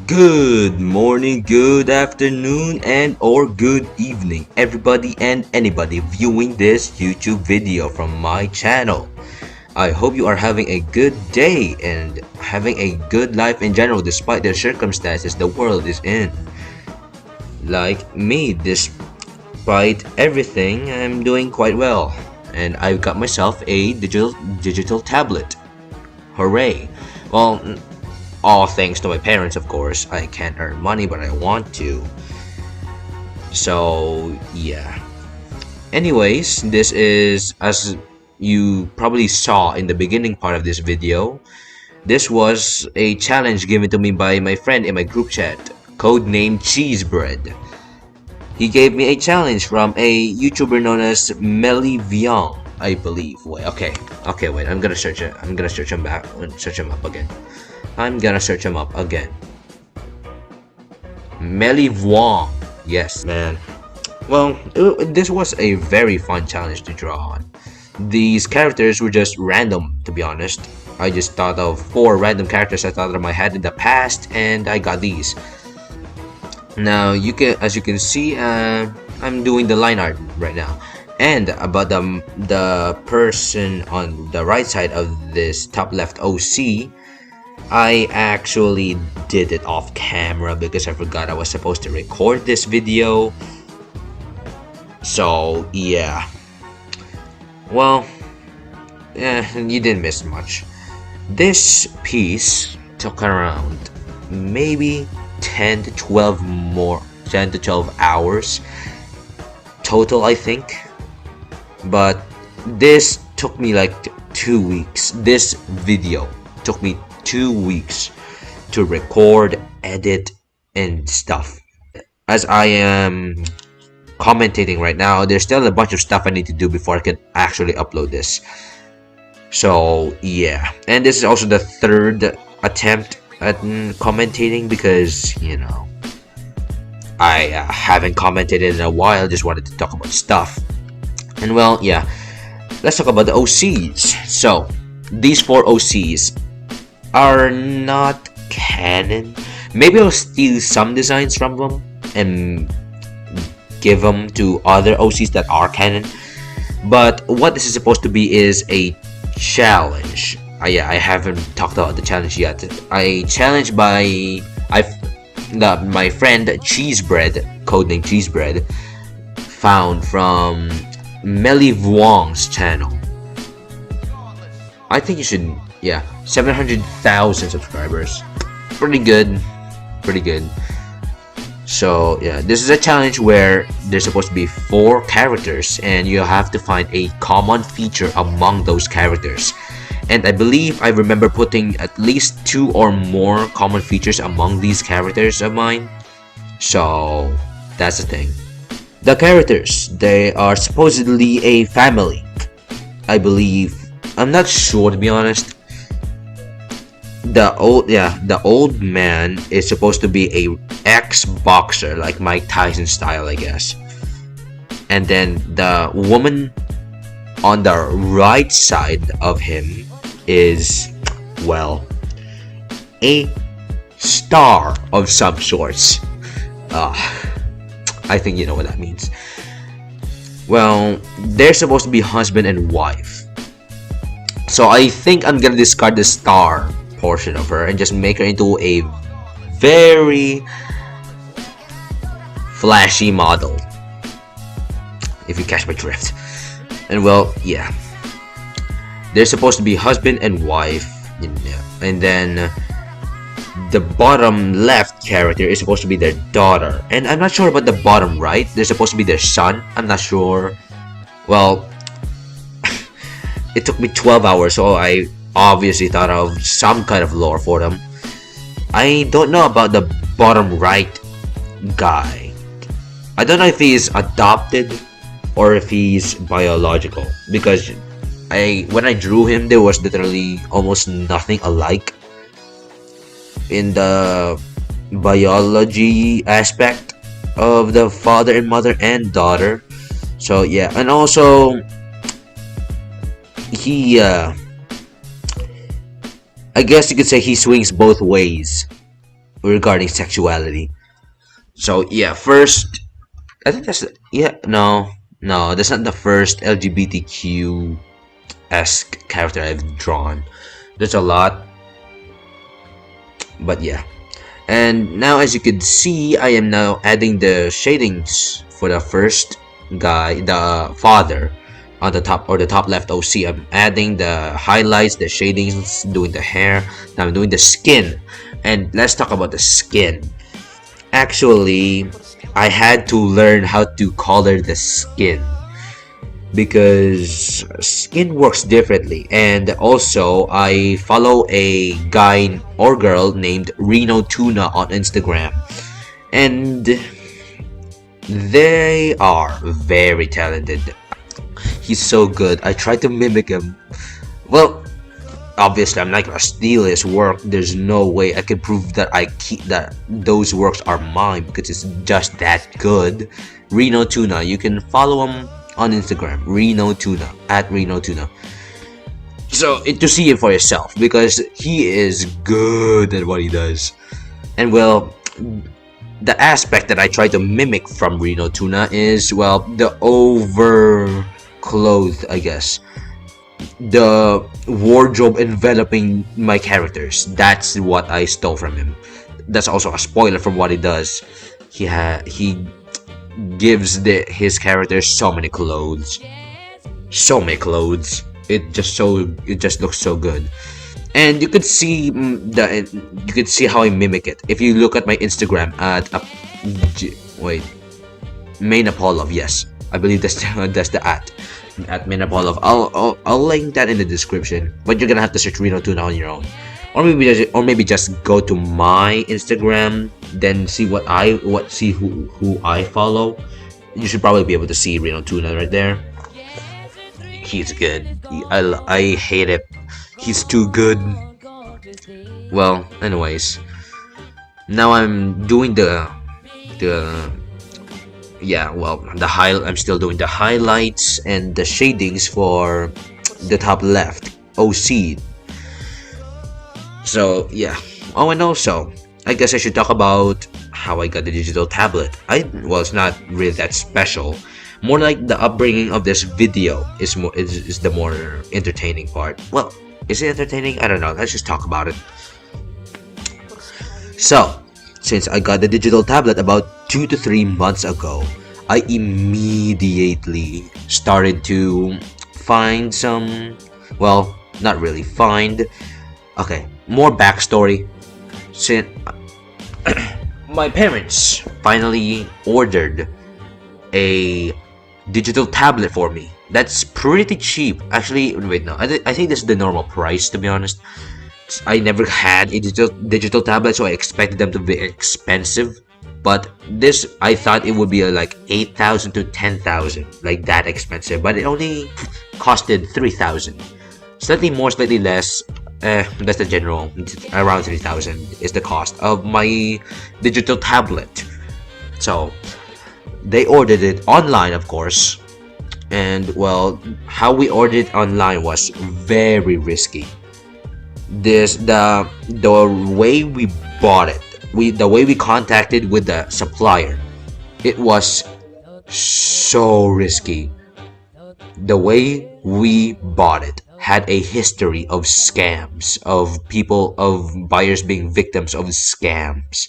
Good morning, good afternoon, and or good evening, everybody and anybody viewing this YouTube video from my channel. I hope you are having a good day and having a good life in general despite the circumstances the world is in. Like me, despite everything, I'm doing quite well. And I've got myself a digital tablet. Hooray! Well, all thanks to my parents, of course. I can't earn money, but I want to. So, yeah. Anyways, this is, as you probably saw in the beginning part of this video, this was a challenge given to me by my friend in my group chat, codenamed Cheesebread. He gave me a challenge from a YouTuber known as Melly Vuong, I believe. Wait, okay, wait. I'm gonna search it. I'm gonna search him up again. Melly Vuong. Yes, man. Well, this was a very fun challenge to draw on. These characters were just random, to be honest. I just thought of 4 random characters I thought of my head in the past, and I got these. Now, as you can see, I'm doing the line art right now. And about the person on the right side of this top left OC, I actually did it off camera because I forgot I was supposed to record this video. So yeah. Well, you didn't miss much. This piece took around maybe 10 to 12 hours total, I think. But this took me like 2 weeks. This video took me 2 weeks to record, edit, and stuff. As I am commentating right now, there's still a bunch of stuff I need to do before I can actually upload this. So yeah, and this is also the 3rd attempt at commentating because, you know, I haven't commented in a while. Just wanted to talk about stuff. And well, yeah, let's talk about the OCs. So these 4 OCs are not canon. Maybe I'll steal some designs from them and give them to other OCs that are canon. But what this is supposed to be is a challenge. Yeah, I haven't talked about the challenge yet. A challenge by my friend Cheesebread, codename Cheesebread, found from Melly Vuong's channel. I think you should, yeah, 700,000 subscribers. Pretty good. So yeah, this is a challenge where there's supposed to be 4 characters and you have to find a common feature among those characters. And I believe I remember putting at least 2 or more common features among these characters of mine. So that's the thing. The characters, they are supposedly a family, I believe. I'm not sure, to be honest. The old man is supposed to be a ex-boxer, like Mike Tyson style, I guess. And then the woman on the right side of him is, well, a star of some sorts. I think you know what that means. Well, they're supposed to be husband and wife. So I think I'm gonna discard the star portion of her and just make her into a very flashy model, if you catch my drift. And well, yeah, they're supposed to be husband and wife, and then the bottom left character is supposed to be their daughter, and I'm not sure about the bottom right. They're supposed to be their son. I'm not sure. Well, it took me 12 hours, so I obviously thought of some kind of lore for them. I don't know about the bottom right guy. I don't know if he's adopted or if he's biological, because when I drew him, there was literally almost nothing alike in the biology aspect of the father and mother and daughter. So yeah, and also he I guess you could say he swings both ways. regarding sexuality. So yeah, first, I think that's yeah, no, that's not the first LGBTQ esque character I've drawn. There's a lot, but yeah. And now, as you can see, I am now adding the shadings for the first guy, the father, on the top or the top left OC. I'm adding the highlights, the shadings, doing the hair. Now I'm doing the skin. And let's talk about the skin. Actually, I had to learn how to color the skin because skin works differently, and also I follow a guy or girl named Reno Tuna on Instagram, and they are very talented. He's so good. I tried to mimic him. Well, obviously I'm not gonna steal his work. There's no way I can prove that I keep that those works are mine because it's just that good. Reno Tuna, you can follow him on Instagram, Reno Tuna, at Reno Tuna. So to see it for yourself because he is good at what he does. And well, the aspect that I try to mimic from Reno Tuna is, well, the over clothed, I guess, the wardrobe enveloping my characters. That's what I stole from him. That's also a spoiler from what he does. He gives his characters so many clothes, it just looks so good. And you could see how I mimic it if you look at my Instagram at wait, Main Apollo. Yes, I believe that's that's the at Main Apollo. I'll link that in the description, but you're gonna have to search Reno Tuna on your own, or maybe just go to my Instagram, then see who I follow. You should probably be able to see Reno Tuna right there. He's good. I hate it. He's too good. Well, anyways, now I'm doing the yeah, well, I'm still doing the highlights and the shadings for the top left OC. So yeah. Oh, and also, I guess I should talk about how I got the digital tablet. Well, it's not really that special. More like the upbringing of this video is the more entertaining part. Well, is it entertaining? I don't know. Let's just talk about it. So, since I got the digital tablet about 2 to 3 months ago, I immediately started to find some, well, not really find. Okay, more backstory. Since my parents finally ordered a digital tablet for me. That's pretty cheap. Actually, wait, no. I think this is the normal price, to be honest. I never had a digital tablet, so I expected them to be expensive. But this, I thought it would be like 8,000 to 10,000, like that expensive. But it only costed 3,000. Slightly more, slightly less. That's the general. Around 3,000 is the cost of my digital tablet. So they ordered it online, of course, and well, how we ordered it online was very risky. The way we bought it, the way we contacted with the supplier, it was so risky. The way we bought it had a history of scams, of buyers being victims of scams.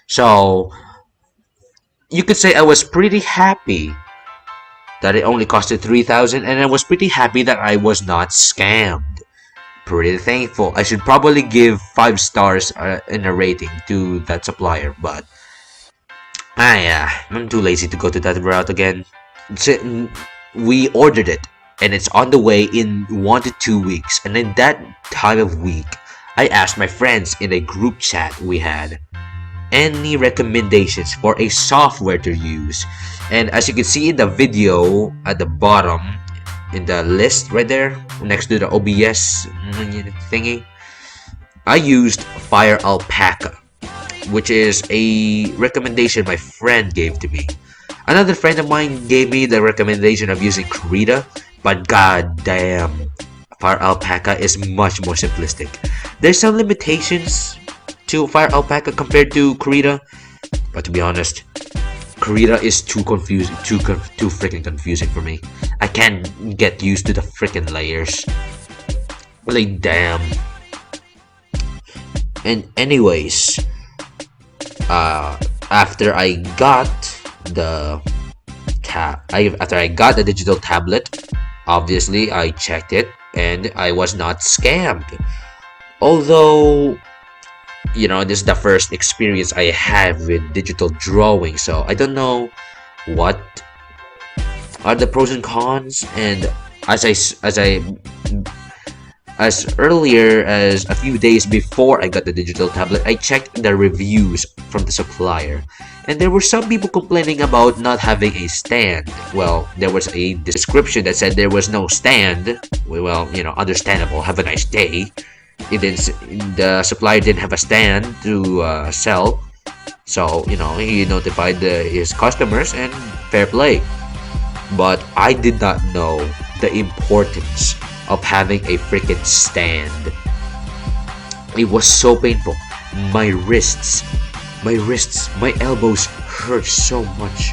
So you could say I was pretty happy that it only costed 3,000, and I was pretty happy that I was not scammed. Pretty thankful. I should probably give 5 stars in a rating to that supplier, but I'm too lazy to go to that route again. We ordered it, and it's on the way in 1 to 2 weeks, and in that time of week, I asked my friends in a group chat we had any recommendations for a software to use. And as you can see in the video at the bottom, in the list right there next to the OBS thingy, I used Fire Alpaca, which is a recommendation my friend gave to me. Another friend of mine gave me the recommendation of using Krita, but goddamn, Fire Alpaca is much more simplistic. There's some limitations to Fire Alpaca compared to Krita. But to be honest, Krita is too confusing, too freaking confusing for me. I can't get used to the freaking layers. Like, damn. And anyways, after I got the digital tablet, obviously I checked it and I was not scammed. Although, you know, this is the first experience I have with digital drawing, so I don't know what are the pros and cons. And as earlier as a few days before I got the digital tablet, I checked the reviews from the supplier, and there were some people complaining about not having a stand. Well, there was a description that said there was no stand. Well, you know, understandable. Have a nice day. The supplier didn't have a stand to sell, so you know, he notified his customers, and fair play. But I did not know the importance of having a freaking stand. It was so painful. My wrists, my elbows hurt so much.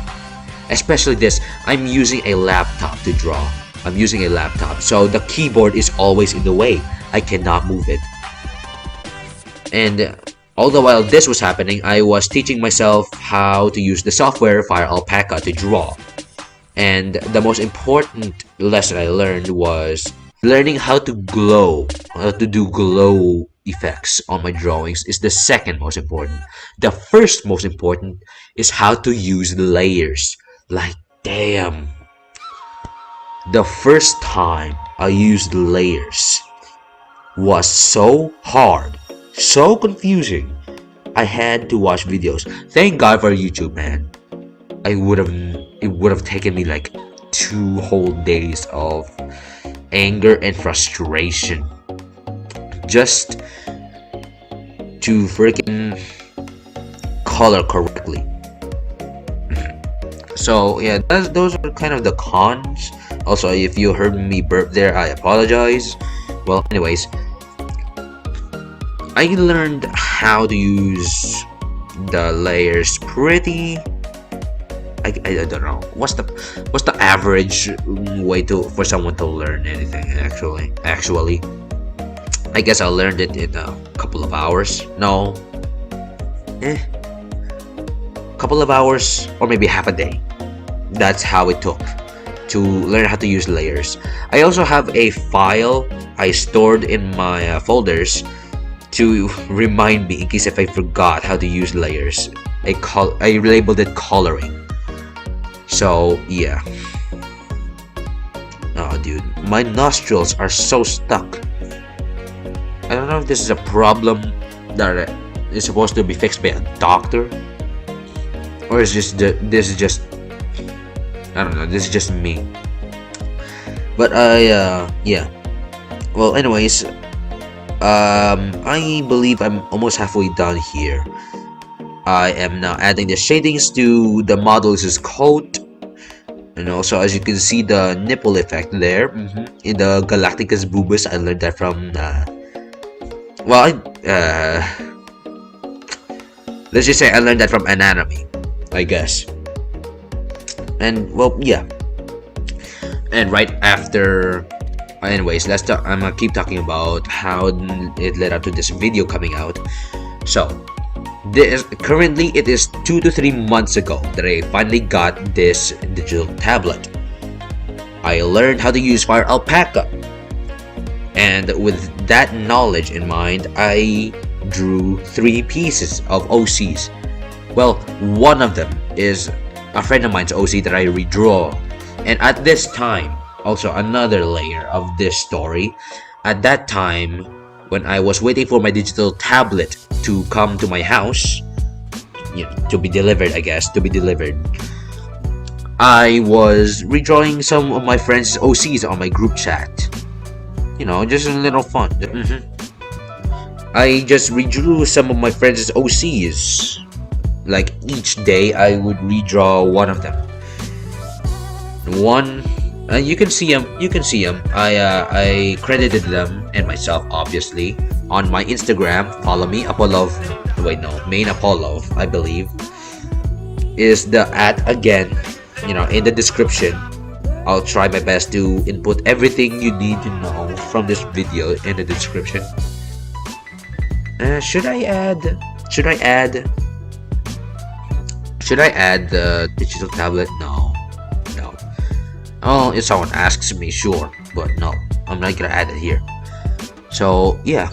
Especially this. I'm using a laptop to draw. I'm using a laptop, so the keyboard is always in the way. I cannot move it. And all the while this was happening, I was teaching myself how to use the software Fire Alpaca to draw. And the most important lesson I learned was learning how to do glow effects on my drawings is the second most important. The first most important is how to use layers. Like, damn. The first time I used layers was so hard, so confusing. I had to watch videos. Thank God for YouTube, man. It would have taken me like 2 whole days of anger and frustration just to freaking color correctly. So yeah, those are kind of the cons. Also, if you heard me burp there, I apologize. Well, anyways, I learned how to use the layers pretty. I don't know what's the average way for someone to learn anything. Actually, I guess I learned it in a couple of hours. No, couple of hours or maybe half a day. That's how it took to learn how to use layers. I also have a file I stored in my folders to remind me in case if I forgot how to use layers. I labeled it coloring. So yeah. Oh dude, my nostrils are so stuck. I don't know if this is a problem that is supposed to be fixed by a doctor, or is this is just I don't know, this is just me. But yeah. Well, anyways, I believe I'm almost halfway done here. I am now adding the shadings to the model's coat, and also as you can see the nipple effect there in the Galacticus boobus. I learned that from let's just say I learned that from anatomy, I guess. And well, yeah. And right after, anyways, I'm gonna keep talking about how it led up to this video coming out. So currently it is 2 to 3 months ago that I finally got this digital tablet. I learned how to use Fire Alpaca, and with that knowledge in mind, I drew 3 pieces of OCs. Well, one of them is a friend of mine's OC that I redraw. And at this time, also another layer of this story, at that time when I was waiting for my digital tablet to come to my house, to be delivered, I was redrawing some of my friends' OCs on my group chat. Just a little fun. I just redrew some of my friends' OCs. Like each day I would redraw one of them. You can see them. I credited them and myself, obviously. on my Instagram. Follow me, Apollo. Wait, no, main Apollo, I believe, is the @ again, in the description. I'll try my best to input everything you need to know from this video in the description. Should I add the digital tablet? No. Oh, if someone asks me, sure, but no, I'm not gonna add it here. So yeah,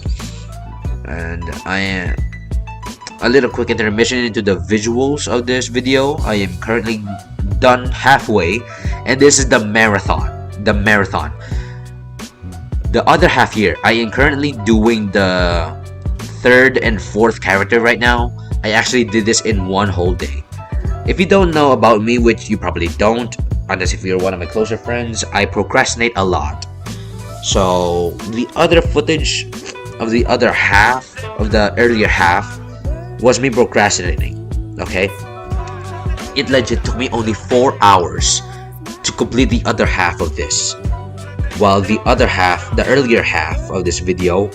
and a little quick intermission into the visuals of this video. I am currently done halfway, and this is the marathon. The other half here, I am currently doing the 3rd and 4th character right now. I actually did this in one whole day. If you don't know about me, which you probably don't, unless if you're one of my closer friends, I procrastinate a lot. So the other footage of the other half of the earlier half was me procrastinating. Okay, it legit took me only 4 hours to complete the other half of this, while the other half, the earlier half of this video,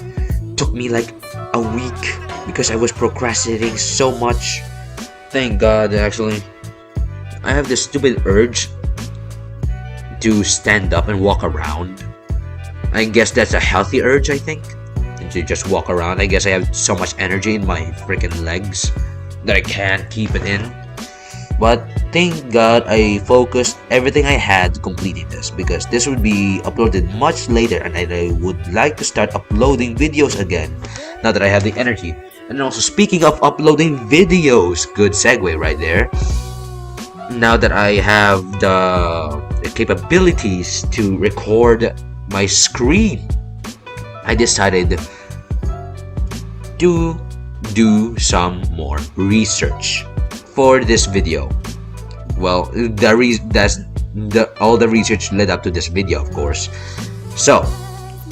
took me like a week because I was procrastinating so much. Thank God, actually. I have this stupid urge to stand up and walk around. I guess that's a healthy urge, I think. And to just walk around. I guess I have so much energy in my freaking legs that I can't keep it in. But thank God I focused everything I had to completing this, because this would be uploaded much later, and I would like to start uploading videos again now that I have the energy. And also, speaking of uploading videos, good segue right there. Now that I have the capabilities to record my screen, I decided to do some more research for this video. Well, all the research led up to this video, of course. So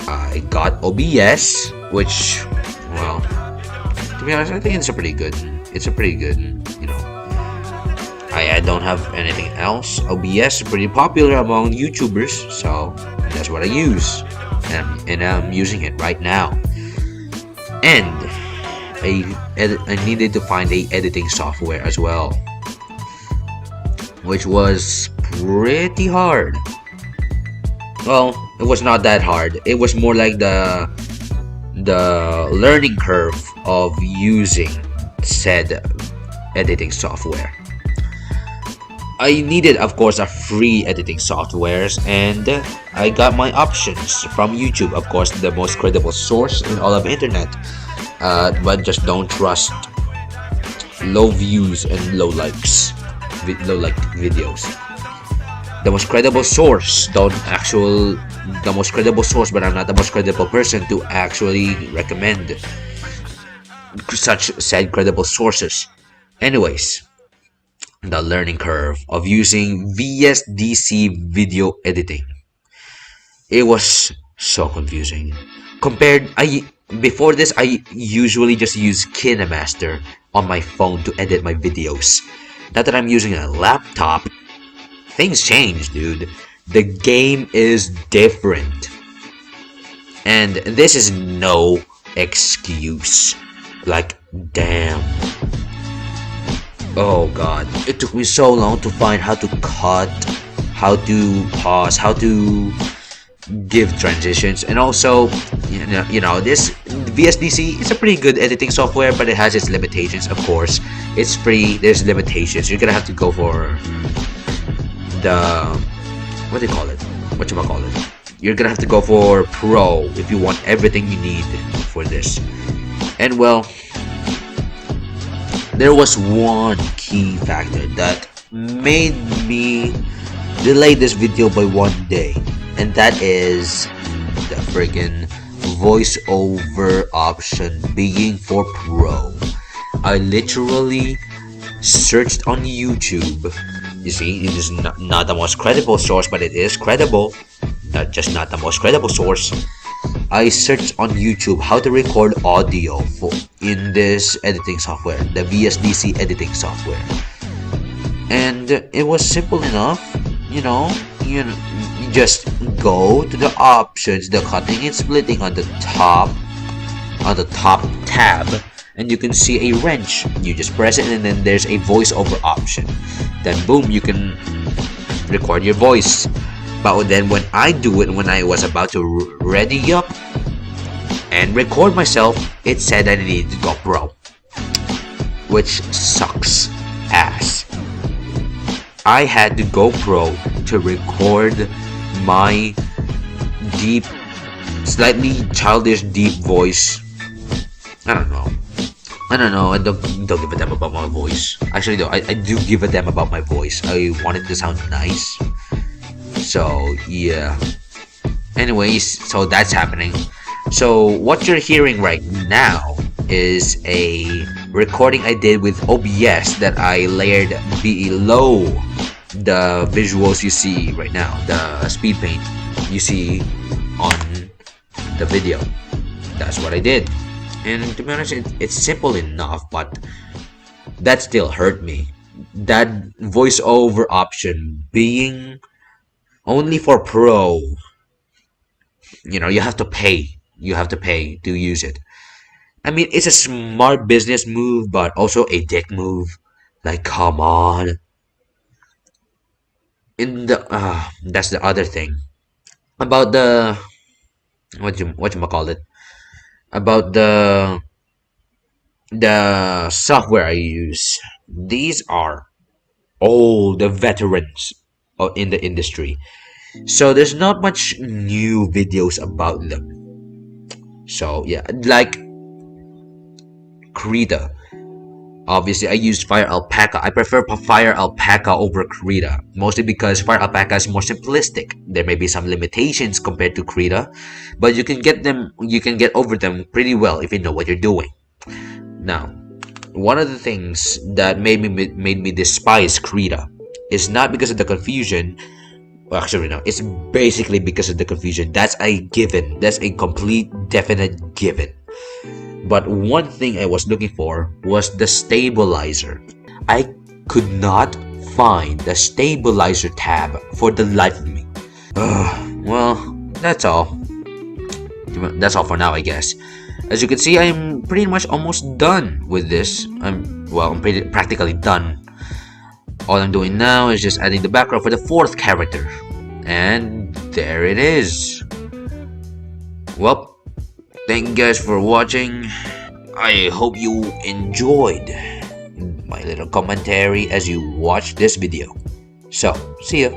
I got OBS, which, well, to be honest, I think it's a pretty good, I don't have anything else. OBS is pretty popular among YouTubers, so that's what I use, and I'm using it right now. And I needed to find a editing software as well, which was pretty hard. Well, it was not that hard. It was more like the learning curve of using said editing software. I needed, of course, a free editing softwares, and I got my options from YouTube, of course, the most credible source in all of internet. But just don't trust low views and low likes videos. The most credible source, the most credible source, but I'm not the most credible person to actually recommend such said credible sources. Anyways, the learning curve of using VSDC video editing. It was so confusing. Before this, I usually just use KineMaster on my phone to edit my videos. Now that I'm using a laptop, things change, dude. The game is different. And this is no excuse. Like, damn. Oh god, it took me so long to find how to cut, how to pause, how to give transitions, and also, this VSDC is a pretty good editing software, but it has its limitations. Of course, it's free. There's limitations. You're gonna have to go for the You're gonna have to go for Pro if you want everything you need for this. And well, there was one key factor that made me delay this video by one day, and that is the friggin' voiceover option being for Pro. I literally searched on YouTube. You see, it is not the most credible source, but it is credible. Not the most credible source. I searched on YouTube how to record audio in this editing software, the VSDC editing software, and it was simple enough. You just go to the options, the cutting and splitting on the top, on the top tab, and you can see a wrench. You just press it, and then there's a voiceover option. Then boom, you can record your voice. But then when I do it, when I was about to ready up and record myself, it said that I needed to go pro, which sucks ass. I had to go pro to record my deep, slightly childish deep voice. I don't know. I don't give a damn about my voice. Actually, though, I do give a damn about my voice. I want it to sound nice. So yeah. Anyways, so that's happening. So what you're hearing right now is a recording I did with OBS that I layered below the visuals you see right now, the speed paint you see on the video. That's what I did. And to be honest, it's simple enough, but that still hurt me. That voiceover option being only for pro, you know, you have to pay. You have to pay to use it. I mean, it's a smart business move, but also a dick move. Like, come on. In the that's the other thing about the what you call it, about the software I use. These are all the veterans in the industry, so there's not much new videos about them. So yeah, like Krita. Obviously, I used Fire Alpaca. I prefer Fire Alpaca over Krita, mostly because Fire Alpaca is more simplistic. There may be some limitations compared to Krita, but you can get over them pretty well if you know what you're doing. Now, one of the things that made me despise Krita is not because of the confusion. Well, actually, no, it's basically because of the confusion. That's a given. That's a complete, definite given. But one thing I was looking for was the stabilizer. I could not find the stabilizer tab for the life of me. Well, that's all. That's all for now, I guess. As you can see, I'm pretty much almost done with this. I'm practically done. All I'm doing now is just adding the background for the fourth character. And there it is. Well, thank you guys for watching. I hope you enjoyed my little commentary as you watch this video. So, see ya.